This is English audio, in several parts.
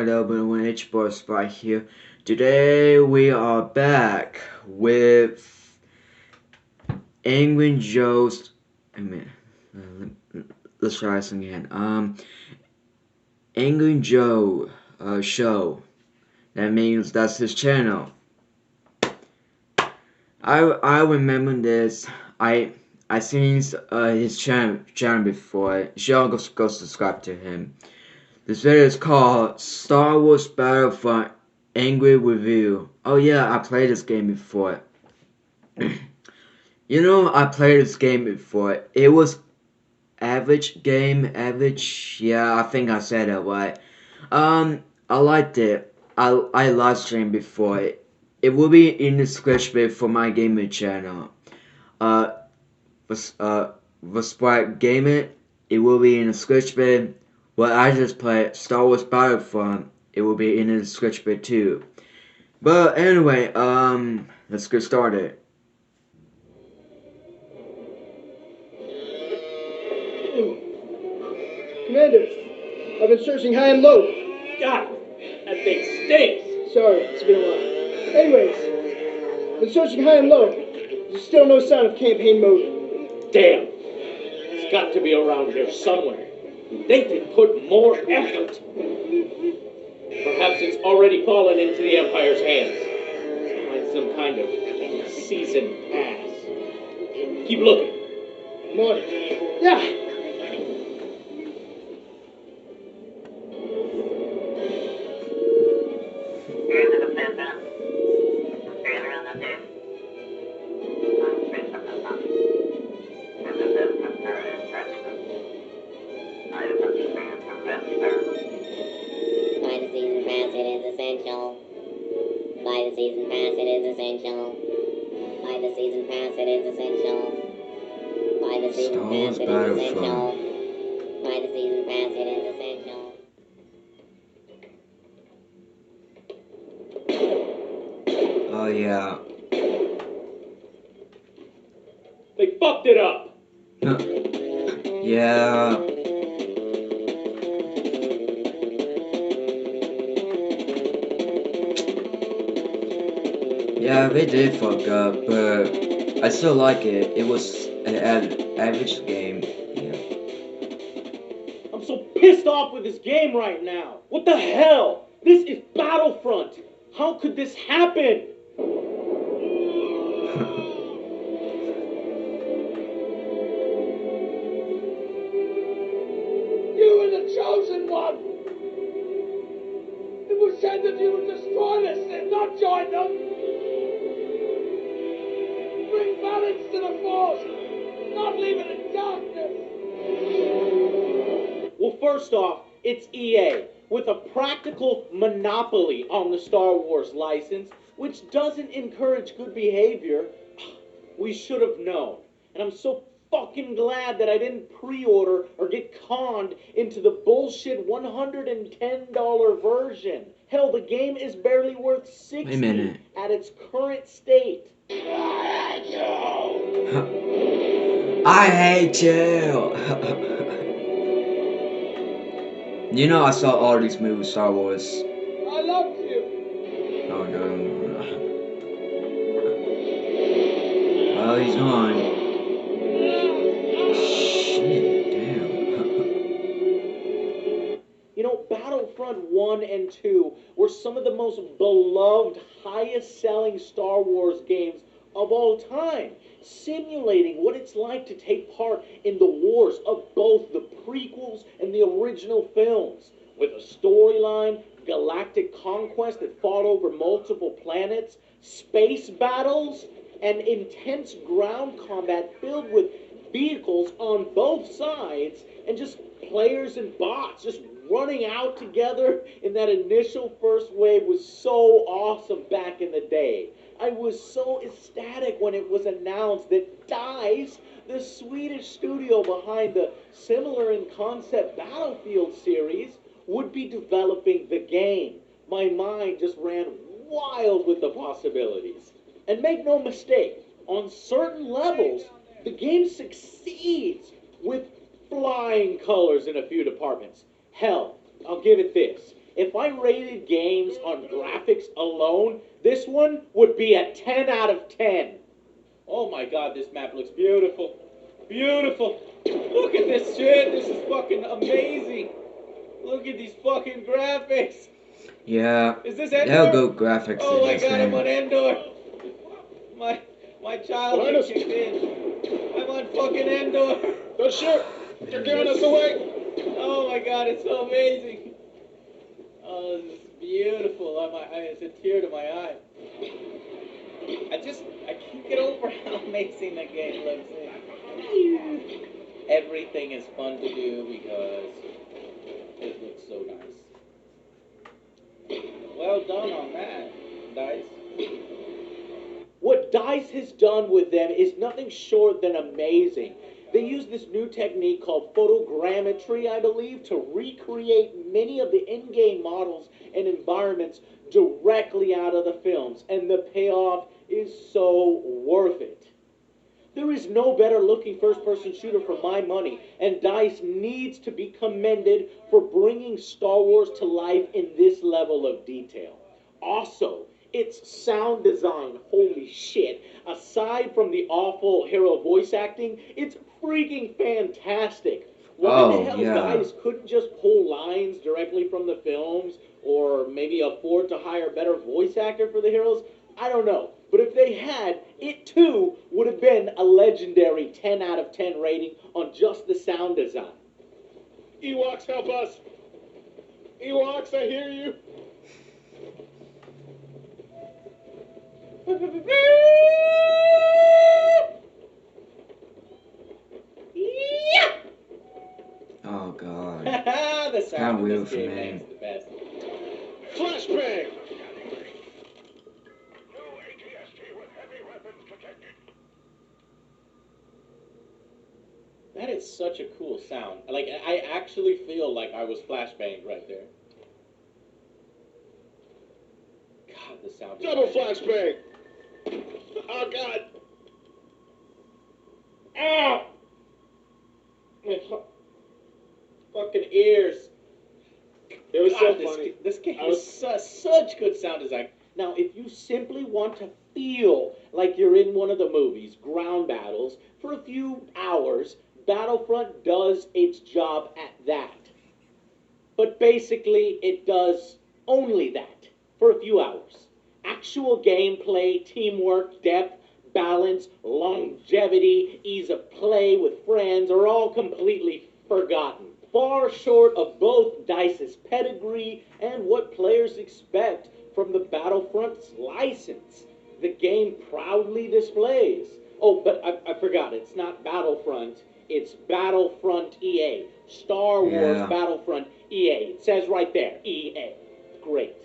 what up, everyone? H-Boss right here. Today we are back with Angry Joe's. Let's try this again. Angry Joe show. That means that's his channel. I remember this. I seen his channel before. You should all go subscribe to him. This video is called Star Wars Battlefront Angry Review. Oh yeah, I played this game before. I played this game before. It was average game, average. Yeah, I think I said that right. I liked it. I live streamed before. It will be in the description for my gaming channel. Sprite Gaming. It will be in the description. Well, I just played Star Wars Battlefront. It will be in the description too. But anyway, let's get started. Commander, I've been searching high and low. God, that thing stinks. Sorry, it's been a while. Anyways, I've been searching high and low. There's still no sign of campaign mode. Damn. It's got to be around here somewhere. They could put more effort. Perhaps it's already fallen into the Empire's hands. Like some kind of season pass. Keep looking. Morning. Yeah. Buy the season pass, it is essential. Buy the season pass, it is essential. Buy the season pass, it is essential. Buy the season pass, it is essential. Oh yeah. They fucked it up. Yeah. Yeah, they did fuck up, but I still like it. It was an average game. Yeah. I'm so pissed off with this game right now. What the hell? This is Battlefront. How could this happen? You were the chosen one. It was said that you would destroy this and not join them. Bring balance to the force, not leave it in darkness. Well, first off, it's EA, with a practical monopoly on the Star Wars license, which doesn't encourage good behavior. We should have known. And I'm so fucking glad that I didn't pre-order or get conned into the bullshit $110 version. Hell, the game is barely worth $60 at its current state. I hate you. I saw all these movies, Star Wars. I loved you. Oh no. Oh, he's gone. Shit, damn. Battlefront 1 and 2 were some of the most beloved, highest-selling Star Wars games of all time, simulating what it's like to take part in the wars of both the prequels and the original films, with a storyline, galactic conquest that fought over multiple planets, space battles, and intense ground combat filled with vehicles on both sides, and just players and bots just running out together in that initial first wave was so awesome back in the day. I was so ecstatic when it was announced that DICE, the Swedish studio behind the similar in concept Battlefield series, would be developing the game. My mind just ran wild with the possibilities. And make no mistake, on certain levels, the game succeeds with flying colors in a few departments. Hell, I'll give it this. If I rated games on graphics alone, this one would be a 10 out of 10. Oh my god, this map looks beautiful. Beautiful. Look at this shit. This is fucking amazing. Look at these fucking graphics. Yeah, Is this there are Endor? good graphics Oh in my this god, I'm game. on Endor. My childhood kicked in. I'm on fucking Endor. Don't shoot! You're giving us away! Oh my god, it's so amazing. Oh, this is beautiful. It's a tear to my eye. I can't get over how amazing that game looks. Everything is fun to do because it looks so nice. Well done on that, DICE. What DICE has done with them is nothing short than amazing. They use this new technique called photogrammetry, I believe, to recreate many of the in-game models and environments directly out of the films, and the payoff is so worth it. There is no better looking first-person shooter for my money, and DICE needs to be commended for bringing Star Wars to life in this level of detail. Also, its sound design, holy shit, aside from the awful hero voice acting, it's freaking fantastic. Why the hell DICE couldn't just pull lines directly from the films, or maybe afford to hire a better voice actor for the heroes? I don't know. But if they had, it too would have been a legendary 10 out of 10 rating on just the sound design. Ewoks, help us! Ewoks, I hear you! Yeah! Oh god. The sound Kinda in weird this for game, me. man, is the best. Flashbang! That is such a cool sound. Like, I actually feel like I was flashbanged right there. God, the sound is Double flashbang! Oh god! Ow! My fucking ears. It was so God, funny. This game is such good sound design. Now, if you simply want to feel like you're in one of the movies, ground battles, for a few hours, Battlefront does its job at that. But basically, it does only that for a few hours. Actual gameplay, teamwork, depth, balance, longevity, ease of play with friends are all completely forgotten. Far short of both DICE's pedigree and what players expect from the Battlefront's license. The game proudly displays. Oh, but I forgot, it's not Battlefront, it's Battlefront EA. Star Wars Battlefront EA. It says right there, EA. Great.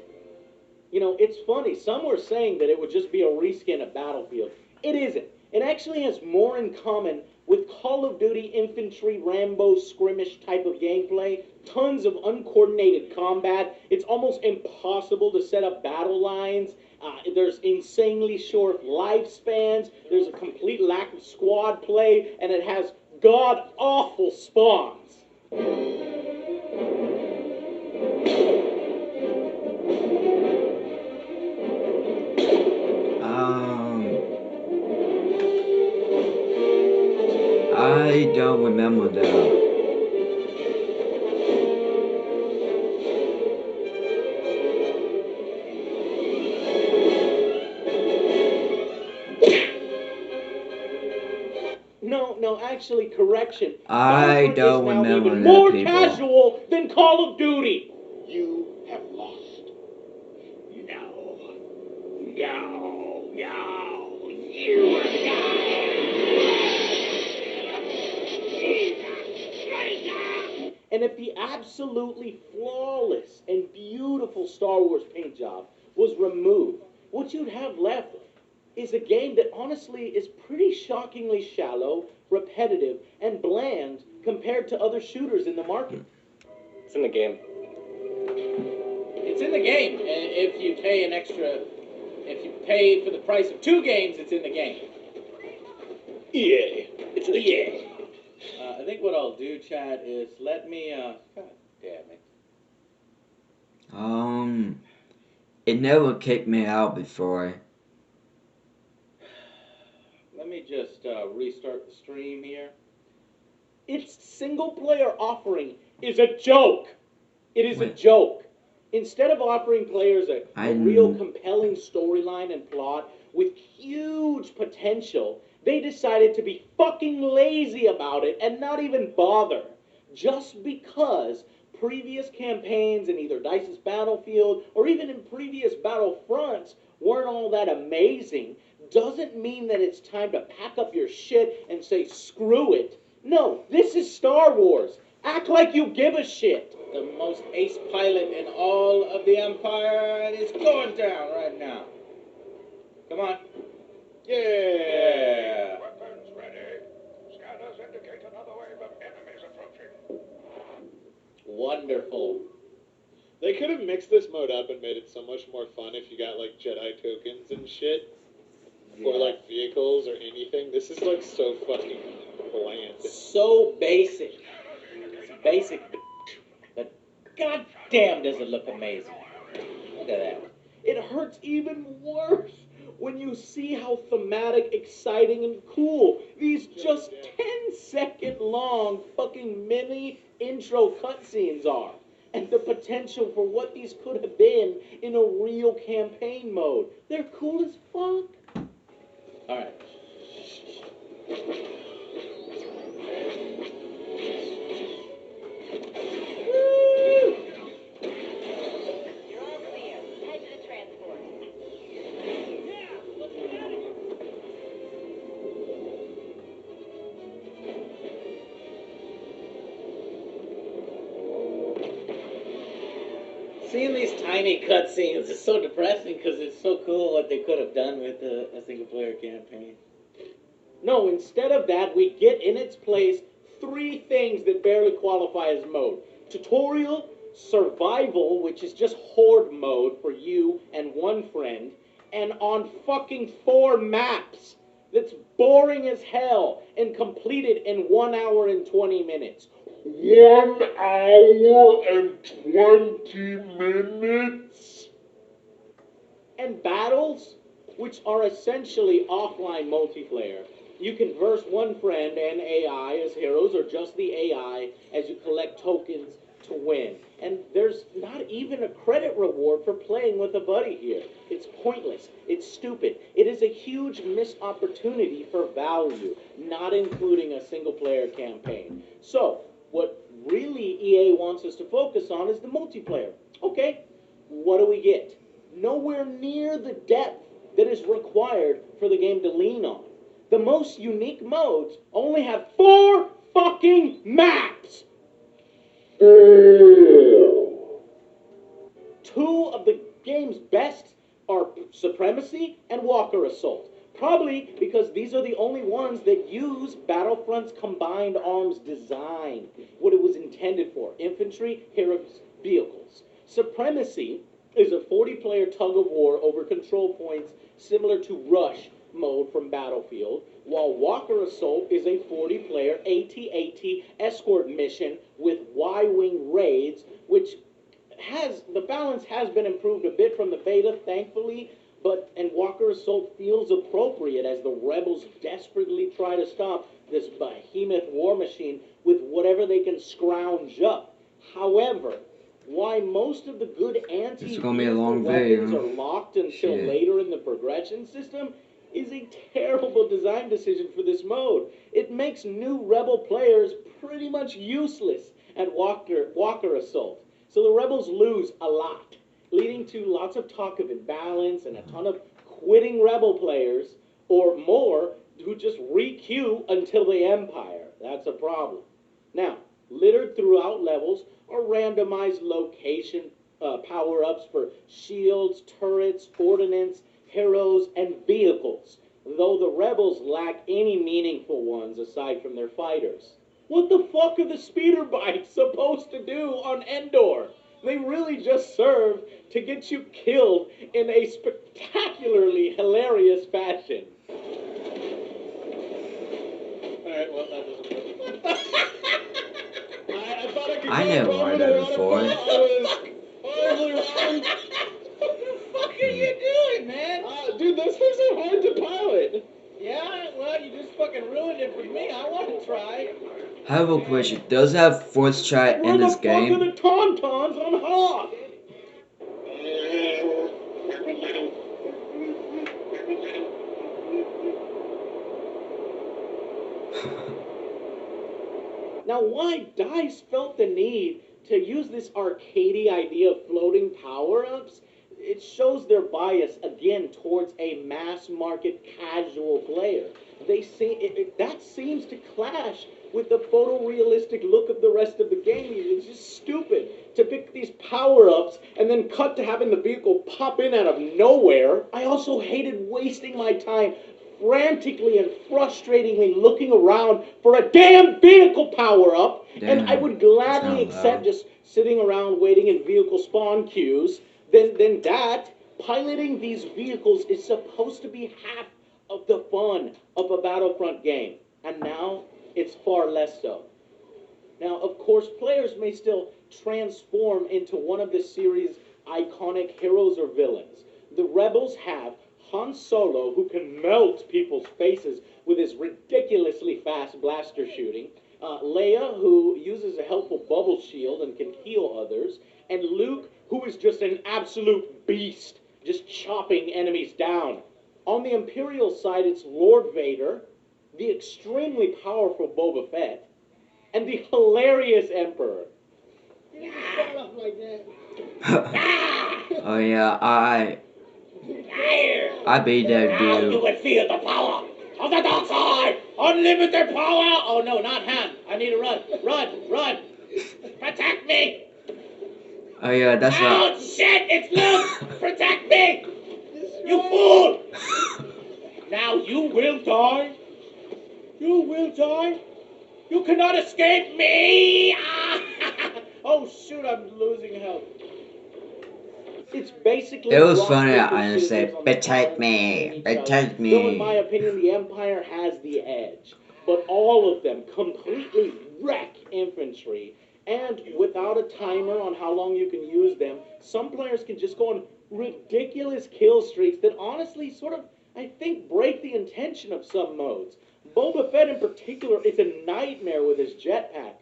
You know, it's funny. Some were saying that it would just be a reskin of Battlefield. It isn't. It actually has more in common with Call of Duty infantry Rambo skirmish type of gameplay. Tons of uncoordinated combat. It's almost impossible to set up battle lines. There's insanely short lifespans. There's a complete lack of squad play. And it has god-awful spawns. I don't remember that. No, actually, correction. I Battlefront don't is now remember even that, more people. casual than Call of Duty. You have lost. No, you are And if the absolutely flawless and beautiful Star Wars paint job was removed, what you'd have left is a game that honestly is pretty shockingly shallow, repetitive, and bland compared to other shooters in the market. It's in the game. It's in the game, and if you pay for the price of 2 games, it's in the game. EA. It's in the game. I think what I'll do, Chad, is let me, God damn it. It never kicked me out before. Let me just restart the stream here. Its single player offering is a joke. It is a Wait. joke. Instead of offering players a real I compelling storyline and plot with huge potential, they decided to be fucking lazy about it and not even bother. Just because previous campaigns in either DICE's Battlefield or even in previous Battlefronts weren't all that amazing doesn't mean that it's time to pack up your shit and say screw it. No, this is Star Wars. Act like you give a shit. The most ace pilot in all of the Empire, and it's going down right now. Come on. Yeah. Weapons ready. Scanners indicate another wave of enemies approaching. Wonderful. They could have mixed this mode up and made it so much more fun if you got like Jedi tokens and shit. Or like vehicles or anything. This is like so fucking bland. So basic. It's basic, but goddamn does it look amazing. Look at that. It hurts even worse when you see how thematic, exciting, and cool these just 10-second long fucking mini intro cutscenes are. And the potential for what these could have been in a real campaign mode. They're cool as fuck. Alright. You're all clear. Head to the transport. Seeing these tiny cutscenes is so depressing because it's so cool what they could have done with a single-player campaign. No, instead of that, we get in its place 3 things that barely qualify as mode. Tutorial, survival, which is just horde mode for you and one friend, and on fucking 4 maps. That's boring as hell and completed in 1 hour and 20 minutes. 1 hour and 20 minutes? And battles, which are essentially offline multiplayer. You can verse one friend and AI as heroes or just the AI as you collect tokens to win. And there's not even a credit reward for playing with a buddy here. It's pointless. It's stupid. It is a huge missed opportunity for value, not including a single player campaign. So, what really EA wants us to focus on is the multiplayer. Okay, what do we get? Nowhere near the depth that is required for the game to lean on. The most unique modes only have 4 fucking maps! 2 of the game's best are Supremacy and Walker Assault. Probably because these are the only ones that use Battlefront's combined arms design, what it was intended for, infantry, heroes, vehicles. Supremacy is a 40-player tug-of-war over control points similar to Rush mode from Battlefield, while Walker Assault is a 40-player AT-AT escort mission with Y-wing raids, which the balance has been improved a bit from the beta, thankfully, and Walker Assault feels appropriate as the rebels desperately try to stop this behemoth war machine with whatever they can scrounge up. However, why most of the good anti-vehicle weapons are locked until later in the progression system is a terrible design decision for this mode. It makes new rebel players pretty much useless at Walker Assault. So the rebels lose a lot, leading to lots of talk of imbalance and a ton of quitting rebel players, or more, who just re-queue until the Empire. That's a problem. Now, littered throughout levels are randomized location power-ups for shields, turrets, ordnance, heroes, and vehicles, though the rebels lack any meaningful ones aside from their fighters. What the fuck are the speeder bikes supposed to do on Endor? They really just serve to get you killed in a spectacularly hilarious fashion. Alright, well, that doesn't work. I thought I could I never heard that before. around. What the fuck are you doing, man? Dude, those things are hard to pilot. Yeah, well, you just fucking ruined it for me. I want to try. I have a question. Does it have voice chat Where in the this fuck are game? the tauntauns on Hawk? Now, why DICE felt the need to use this arcadey idea of floating power-ups, it shows their bias, again, towards a mass-market casual player. That seems to clash with the photorealistic look of the rest of the game. It's just stupid to pick these power-ups and then cut to having the vehicle pop in out of nowhere. I also hated wasting my time frantically and frustratingly looking around for a damn vehicle power-up, and I would gladly accept just sitting around waiting in vehicle spawn queues. Then that, piloting these vehicles is supposed to be half of the fun of a Battlefront game, and now it's far less so. Now, of course, players may still transform into one of the series' iconic heroes or villains. The Rebels have Han Solo, who can melt people's faces with his ridiculously fast blaster shooting, Leia, who uses a helpful bubble shield and can heal others, and Luke, who is just an absolute beast, just chopping enemies down. On the Imperial side, it's Lord Vader, the extremely powerful Boba Fett, and the hilarious Emperor. You didn't start off like that. Oh yeah, I beat that Now you dude. will feel the power of the dark side! Unlimited power! Oh no, not Han. I need to run. Run! Protect me! Oh yeah, that's Oh right. shit, it's Luke! Protect me! You fool! Now you will die. You will die. You cannot escape me! Oh shoot, I'm losing health. It's basically It was rock, funny. paper, I just scissors say, on the protect planets me, fighting each other. protect Though in my me. opinion, the Empire has the edge. But all of them completely wreck infantry. And without a timer on how long you can use them, some players can just go on ridiculous kill streaks that honestly sort of, I think, break the intention of some modes. Boba Fett in particular is a nightmare with his jetpack.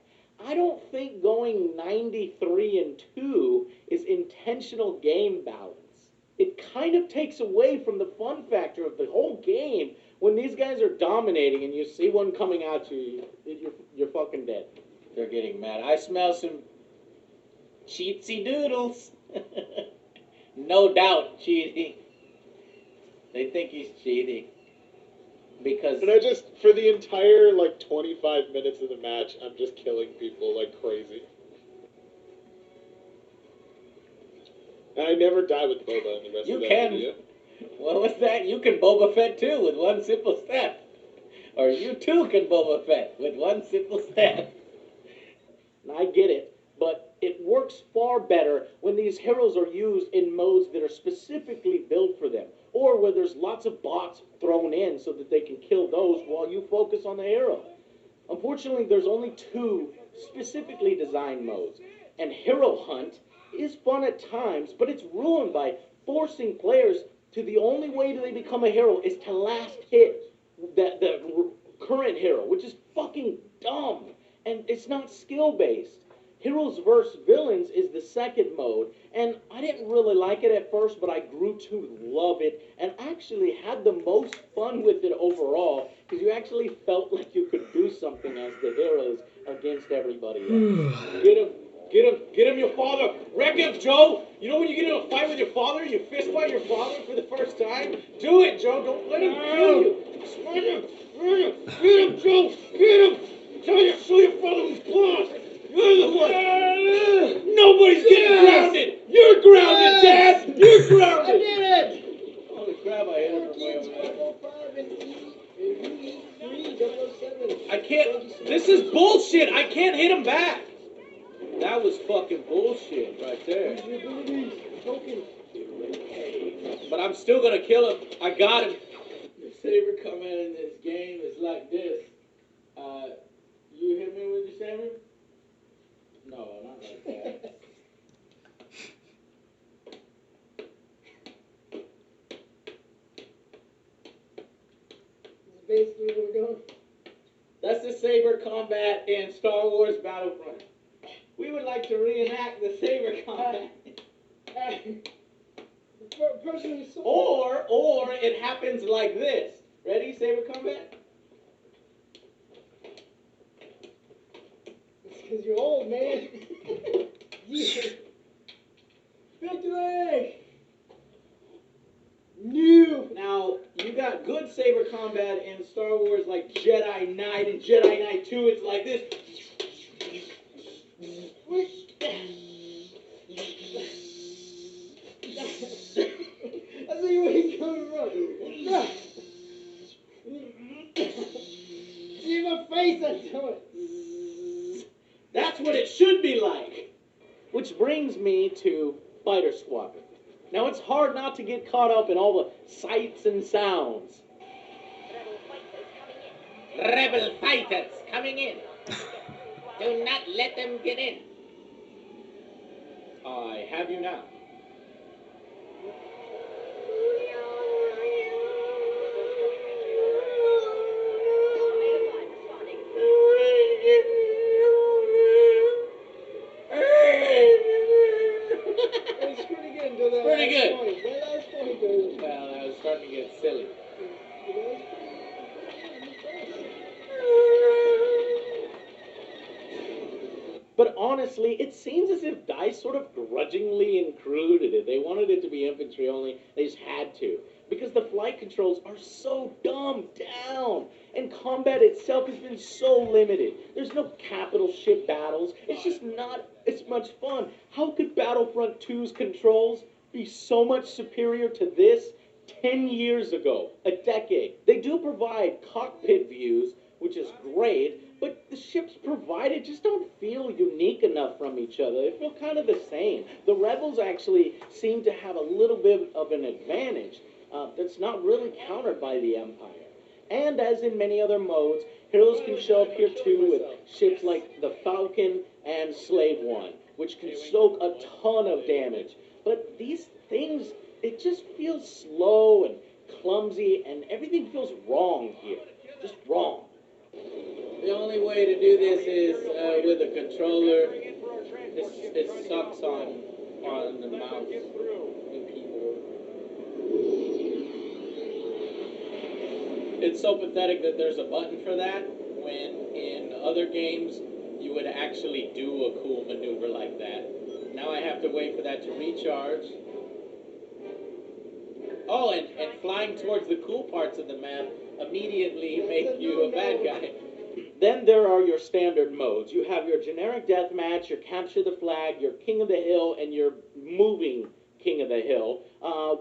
I don't think going 93-2 is intentional game balance. It kind of takes away from the fun factor of the whole game when these guys are dominating and you see one coming at you, you're fucking dead. They're getting mad. I smell some cheatsy doodles. No doubt cheating. They think he's cheating. Because And I just, for the entire, 25 minutes of the match, I'm just killing people like crazy. And I never die with Boba in the rest of that video. What was that? You can Boba Fett too with one simple step. Or you too can Boba Fett with one simple step. I get it, but it works far better when these heroes are used in modes that are specifically built for them, or where there's lots of bots thrown in so that they can kill those while you focus on the hero. Unfortunately, there's only 2 specifically designed modes, and Hero Hunt is fun at times, but it's ruined by forcing players to the only way that they become a hero is to last hit the current hero, which is fucking dumb, and it's not skill-based. Heroes vs. Villains is the second mode, and I didn't really like it at first, but I grew to love it, and actually had the most fun with it overall, because you actually felt like you could do something as the heroes against everybody else. Get him, your father. Wreck him, Joe. You know when you get in a fight with your father, you fist fight your father for the first time? Do it, Joe. Don't let him kill you. Smack him. Get him, Joe. Get him. Show your father who's boss. You're the one. Nobody's getting grounded. You're grounded, Dad. You're grounded. I did it! Holy crap, I hit him from way Kids over there. 505 and E3 007. I can't. This is bullshit. I can't hit him back. That was fucking bullshit right there. But I'm still gonna kill him. I got him. The saber coming in this game is like this. You hit me with your saber? No, not like that. to saber combat in Star Wars Battlefront. We would like to reenact the saber combat. Or it happens like this. Ready, saber combat? It's because you're old, man. Victory! New! Now, you got good saber combat in Star Wars like Jedi Knight and Jedi Knight 2. It's like this. I see where he's coming from. See my face, I tell it. That's what it should be like. Which brings me to Fighter Squadron. Now, it's hard not to get caught up in all the sights and sounds. Rebel fighters coming in. Do not let them get in. I have you now. It's pretty good until that Pretty good. last point. That last point, dude. Well, I was starting to get silly. But honestly, it seems as if DICE sort of grudgingly included it. They wanted it to be infantry only. They just had to. Because the flight controls are so dumbed down. And combat itself has been so limited. There's no capital ship battles. It's just not as much fun. How could Battlefront 2's controls be so much superior to this 10 years ago? A decade. They do provide cockpit views, which is great. But the ships provided just don't feel unique enough from each other. They feel kind of the same. The Rebels actually seem to have a little bit of an advantage that's not really countered by the Empire. And as in many other modes, heroes can show up here too with ships like the Falcon and Slave One, which can soak a ton of damage. But these things, it just feels slow and clumsy, and everything feels wrong here. Just wrong. The only way to do this is with a controller. It sucks on the mouse and keyboard. It's so pathetic that there's a button for that, when in other games you would actually do a cool maneuver like that. Now I have to wait for that to recharge. Oh, and flying towards the cool parts of the map immediately make you a bad guy. Then there are your standard modes. You have your generic deathmatch, your capture the flag, your king of the hill, and your moving king of the hill,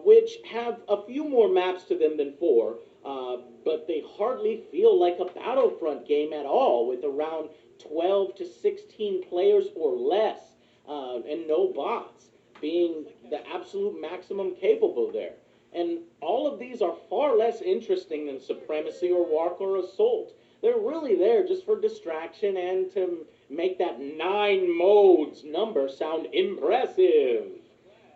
which have a few more maps to them than 4, but they hardly feel like a Battlefront game at all, with around 12 to 16 players or less, and no bots, being the absolute maximum capable there. And all of these are far less interesting than Supremacy or Wark or Assault. They're really there just for distraction and to make that 9 modes number sound impressive.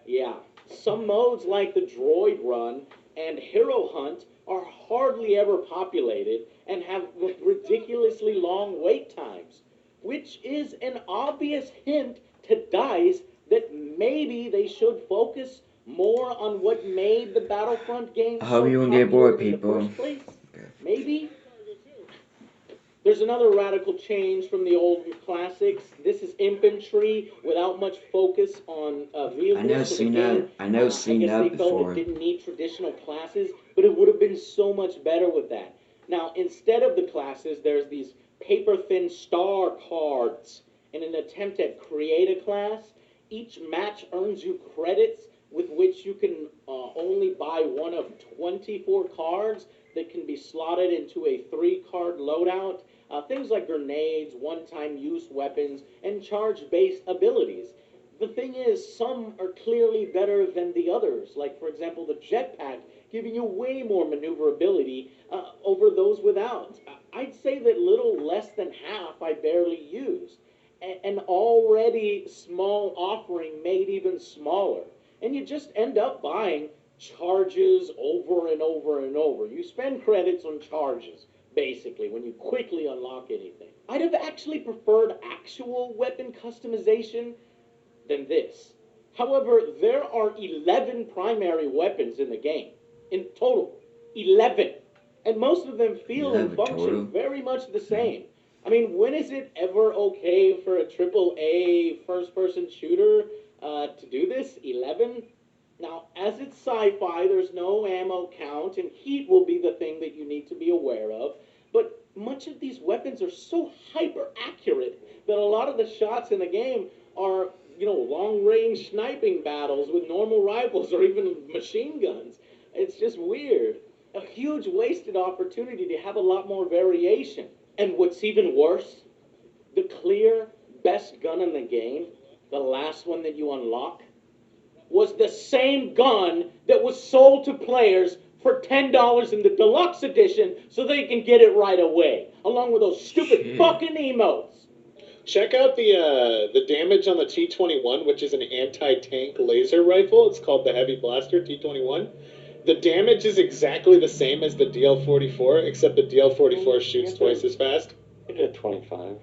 Yeah, some modes like the Droid Run and Hero Hunt are hardly ever populated and have ridiculously long wait times, which is an obvious hint to DICE that maybe they should focus more on what made the Battlefront game I hope so you won't get bored, popular in the people. first place. Okay. Maybe. There's another radical change from the old classics. This is infantry without much focus on vehicles. I know seen that. I know seen I guess that they felt before. it didn't need traditional classes, but it would have been so much better with that. Now, instead of the classes, there's these paper-thin star cards. In an attempt at create a class, each match earns you credits with which you can only buy one of 24 cards that can be slotted into a 3-card loadout. Things like grenades, one-time use weapons, and charge-based abilities. The thing is, some are clearly better than the others, like, for example, the jetpack, giving you way more maneuverability over those without. I'd say that little less than half I barely used. An already small offering made even smaller. And you just end up buying charges over and over and over. You spend credits on charges basically, when you quickly unlock anything. I'd have actually preferred actual weapon customization than this. However, there are 11 primary weapons in the game. In total, 11. And most of them feel and 11 function total? very much the same. I mean, when is it ever okay for a AAA first-person shooter to do this? 11? Now, as it's sci-fi, there's no ammo count, and heat will be the thing that you need to be aware of. But much of these weapons are so hyper-accurate that a lot of the shots in the game are, long-range sniping battles with normal rifles or even machine guns. It's just weird. A huge wasted opportunity to have a lot more variation. And what's even worse, the clear best gun in the game, the last one that you unlock, was the same gun that was sold to players for $10 in the deluxe edition so they can get it right away, along with those stupid fucking emotes. Check out the damage on the T-21, which is an anti-tank laser rifle. It's called the Heavy Blaster T-21. The damage is exactly the same as the DL-44, except the DL-44 shoots twice as fast. You did 25.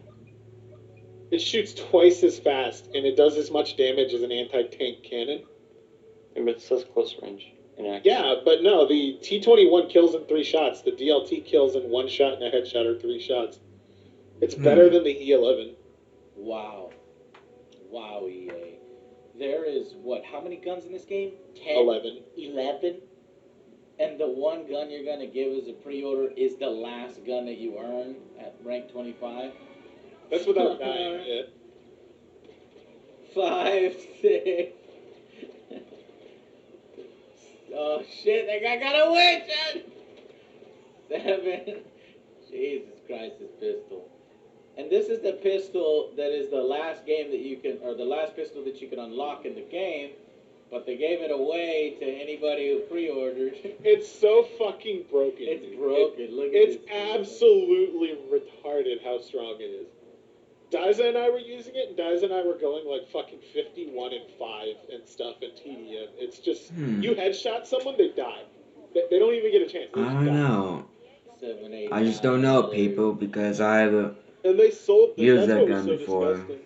It shoots twice as fast, and it does as much damage as an anti-tank cannon. But it says close range. Yeah, but no, the T-21 kills in 3 shots. The DLT kills in 1 shot and a headshot or 3 shots. It's better than the E11. Wow. Wow, EA. There is, how many guns in this game? 10? 11. 11? And the one gun you're going to give as a pre-order is the last gun that you earn at rank 25? That's without dying, yeah. 5, 6... Oh shit, that guy got a witch! 7. Jesus Christ, this pistol. And this is the pistol that is the last game that you can, or the last pistol that you can unlock in the game, but they gave it away to anybody who pre-ordered. It's so fucking broken. It's broken, look at It's this. absolutely retarded how strong it is. Diza and I were using it, and Diza and I were going like fucking 51 and 5 and stuff in TDM. It's just, you headshot someone, they die. They don't even get a chance. I don't know. 7, 8, I just don't know, people, because I haven't and they sold them. used That's that what was gun so before. disgusting.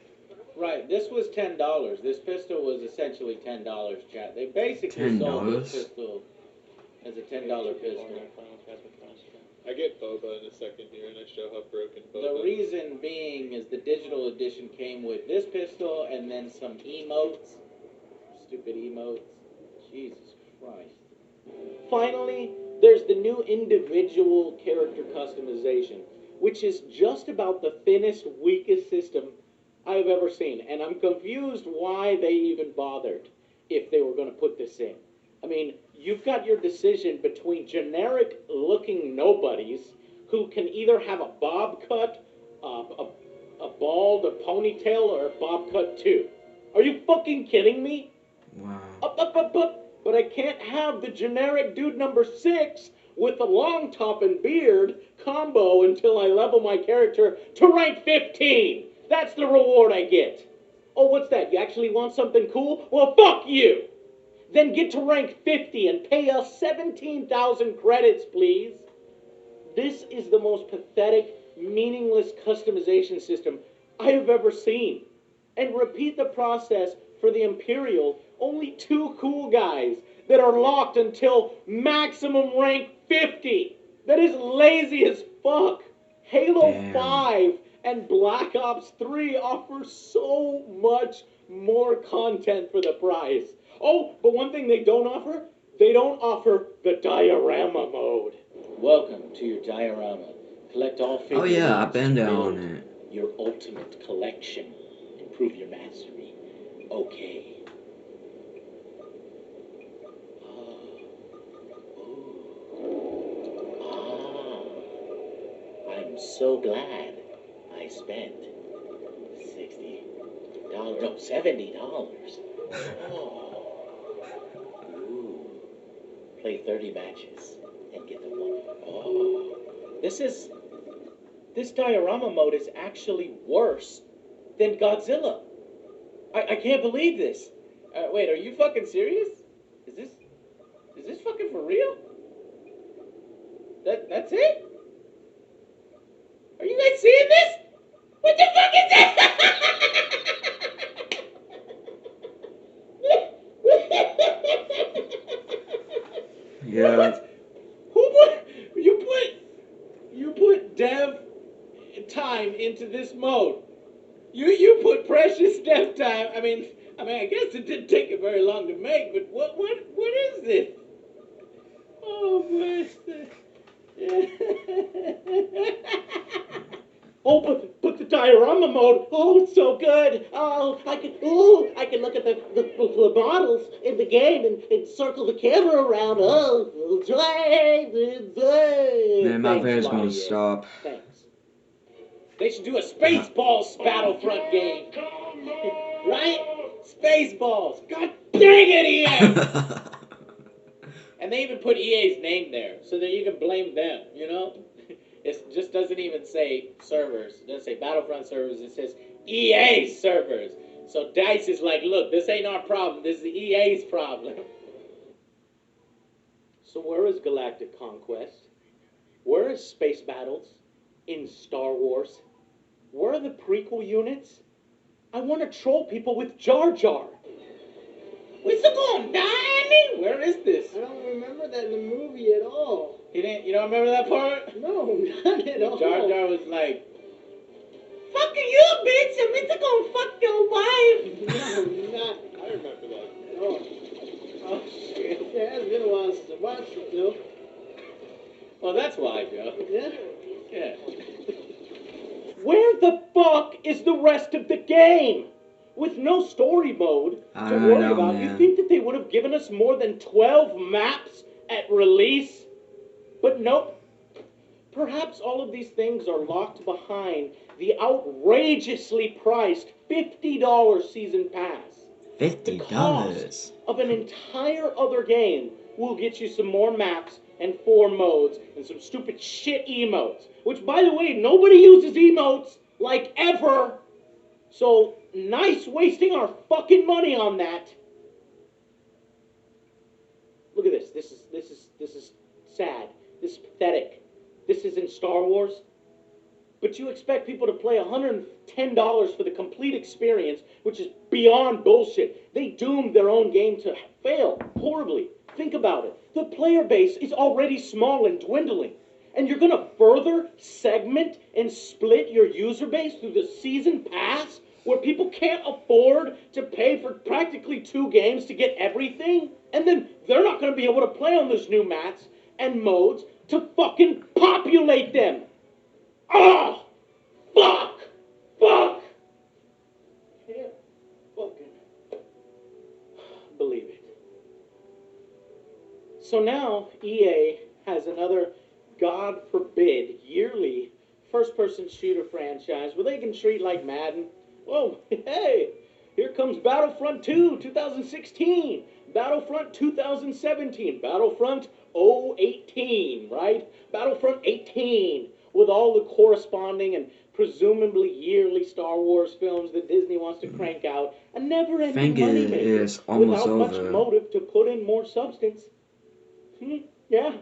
Right, this was $10. This pistol was essentially $10, chat. They basically sold this pistol as a $10 pistol. I get Boba in a second here, and I show how broken Boba The is. reason being is the digital edition came with this pistol and then some emotes. Stupid emotes. Jesus Christ. Finally, there's the new individual character customization, which is just about the thinnest, weakest system I've ever seen. And I'm confused why they even bothered if they were going to put this in. I mean, you've got your decision between generic-looking nobodies who can either have a bob cut, a bald, a ponytail, or a bob cut too. Are you fucking kidding me? Wow. But I can't have the generic dude number 6 with the long top and beard combo until I level my character to rank 15. That's the reward I get. Oh, what's that? You actually want something cool? Well, fuck you! Then get to rank 50 and pay us 17,000 credits, please. This is the most pathetic, meaningless customization system I have ever seen. And repeat the process for the Imperial, only 2 cool guys that are locked until maximum rank 50. That is lazy as fuck. Halo 5 and Black Ops 3 offer so much more content for the price. Oh, but one thing they don't offer the diorama mode. Welcome to your diorama. Collect all figures. Oh yeah, I've been there on it. Your ultimate collection. Improve your mastery. Okay. I'm so glad I spent $70. Oh. Ooh. Play 30 matches and get the one. Oh. This diorama mode is actually worse than Godzilla. I can't believe this. Wait, are you fucking serious? Is this fucking for real? That's it? Are you guys seeing this? What the fuck is that? Yeah. What? You put dev time into this mode. You put precious dev time. I mean, I guess it didn't take it very long to make, but what is this? Oh, bless Oh, put the diorama mode. Oh, it's so good. I can look at the models in the game and circle the camera around. Man, my Thanks, video's gonna Lottie. stop. Thanks. They should do a Spaceballs Battlefront game. Right? Spaceballs. God dang it, EA! And they even put EA's name there so that you can blame them, you know? It just doesn't even say servers. It doesn't say Battlefront servers. It says EA servers. So DICE is like, look, this ain't our problem. This is EA's problem. So where is Galactic Conquest? Where is Space Battles in Star Wars? Where are the prequel units? I want to troll people with Jar Jar. What's going on, Danny? Where is this? I don't remember that in the movie at all. You don't remember that part? No, not at all. Jar Jar was like, fucking you, bitch! I'm gonna fuck your wife! No, not I remember that. at all. Oh, shit. It has been a while since I watched it, though. Well, that's why, Joe. Yeah? Yeah. Where the fuck is the rest of the game? With no story mode I to don't worry know, about, man. you think that they would have given us more than 12 maps at release? But nope. Perhaps all of these things are locked behind the outrageously priced $50 season pass. The cost $50. of an entire other game will get you some more maps and 4 modes and some stupid shit emotes. Which, by the way, nobody uses emotes, like, ever. So, nice wasting our fucking money on that. Look at this. This is sad. This is pathetic. This isn't Star Wars. But you expect people to play $110 for the complete experience, which is beyond bullshit. They doomed their own game to fail horribly. Think about it. The player base is already small and dwindling. And you're going to further segment and split your user base through the season pass, where people can't afford to pay for practically 2 games to get everything? And then they're not going to be able to play on those new maps and modes to fucking populate them. Oh, fuck! Fuck! Can't fucking believe it. So now EA has another, God forbid, yearly first-person shooter franchise where they can treat like Madden. Oh, hey, here comes Battlefront 2, 2016, Battlefront 2017, Battlefront 018, right? Battlefront 18, with all the corresponding and presumably yearly Star Wars films that Disney wants to crank out, a never-ending Think it moneymaker is almost without much over. motive to put in more substance. Yeah,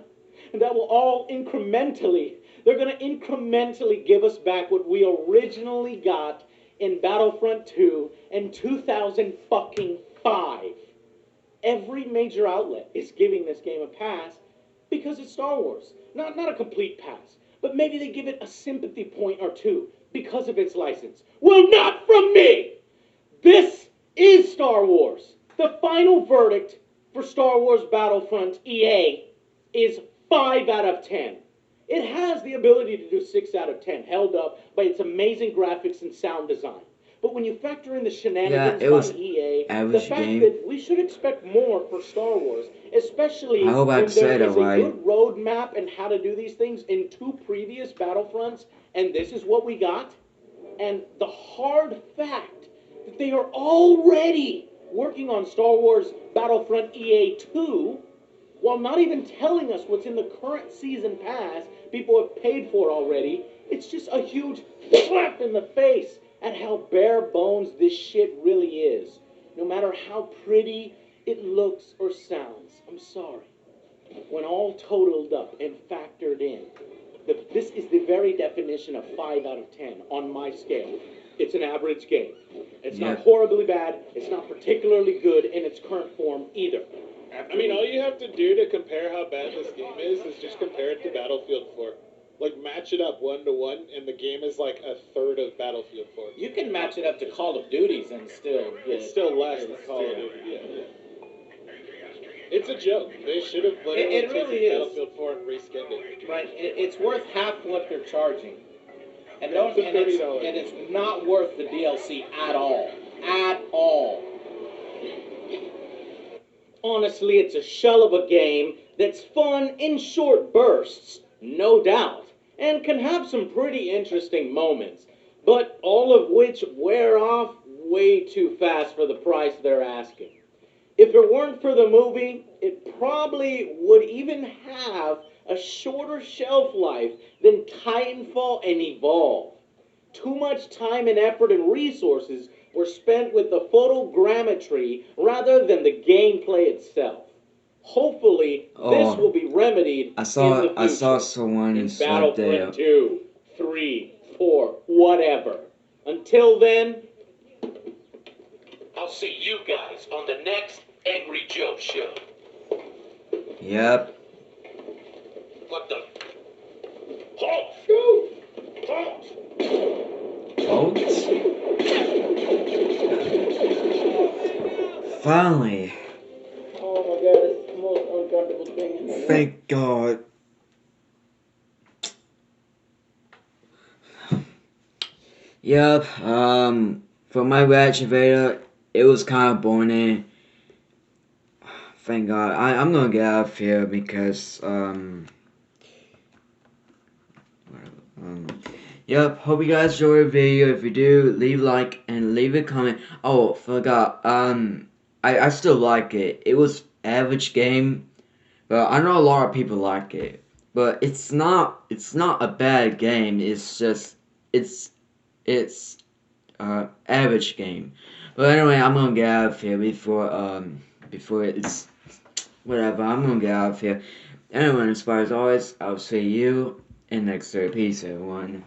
and that will all incrementally, they're going to incrementally give us back what we originally got in Battlefront 2 in 2005. Every major outlet is giving this game a pass because it's Star Wars. Not a complete pass, but maybe they give it a sympathy point or two because of its license. Well, not from me! This is Star Wars. The final verdict for Star Wars Battlefront EA is 5 out of 10. It has the ability to do 6 out of 10, held up by its amazing graphics and sound design. But when you factor in the shenanigans Yeah, it was by EA, the average fact game. that we should expect more for Star Wars, especially I hope I when there said it is a right. good roadmap and how to do these things in 2 previous Battlefronts, and this is what we got, and the hard fact that they are already working on Star Wars Battlefront EA 2, while not even telling us what's in the current season pass people have paid for already. It's just a huge slap in the face at how bare bones this shit really is. No matter how pretty it looks or sounds. I'm sorry. When all totaled up and factored in, This is the very definition of 5 out of 10 on my scale. It's an average game. It's not horribly bad. It's not particularly good in its current form either. I mean, all you have to do to compare how bad this game is just compare it to Battlefield 4. Like, match it up 1-to-1, and the game is like a third of Battlefield 4. You can match it up to Call of Duties and still get It's still less than Call of Duty. Yeah. It's a joke. They should have literally It really taken is. Battlefield 4 and reskinned it. Right, it's worth half what they're charging, and It's a $30 it's not worth the DLC at all, at all. Honestly, it's a shell of a game that's fun in short bursts, no doubt, and can have some pretty interesting moments, but all of which wear off way too fast for the price they're asking. If it weren't for the movie, it probably would even have a shorter shelf life than Titanfall and Evolve. Too much time and effort and resources were spent with the photogrammetry rather than the gameplay itself. Hopefully, this will be remedied in the future. I saw someone in is right there. Battlefront 2, 3, 4, whatever. Until then, I'll see you guys on the next Angry Joe show. Yep. What the? Halt! Go! Halt! Folks? Finally. Oh my god, it's the most uncomfortable thing in the world. Thank God. Yep, for my reaction video, it was kind of boring. Thank God. I'm gonna get out of here because, yep, hope you guys enjoyed the video. If you do, leave a like and leave a comment. Oh, forgot, I still like it. It was average game, but I know a lot of people like it. But it's not a bad game. It's just, it's average game. But anyway, I'm gonna get out of here before it's whatever. I'm gonna get out of here. Anyway, as far as always, I'll see you in next episode. Peace, everyone.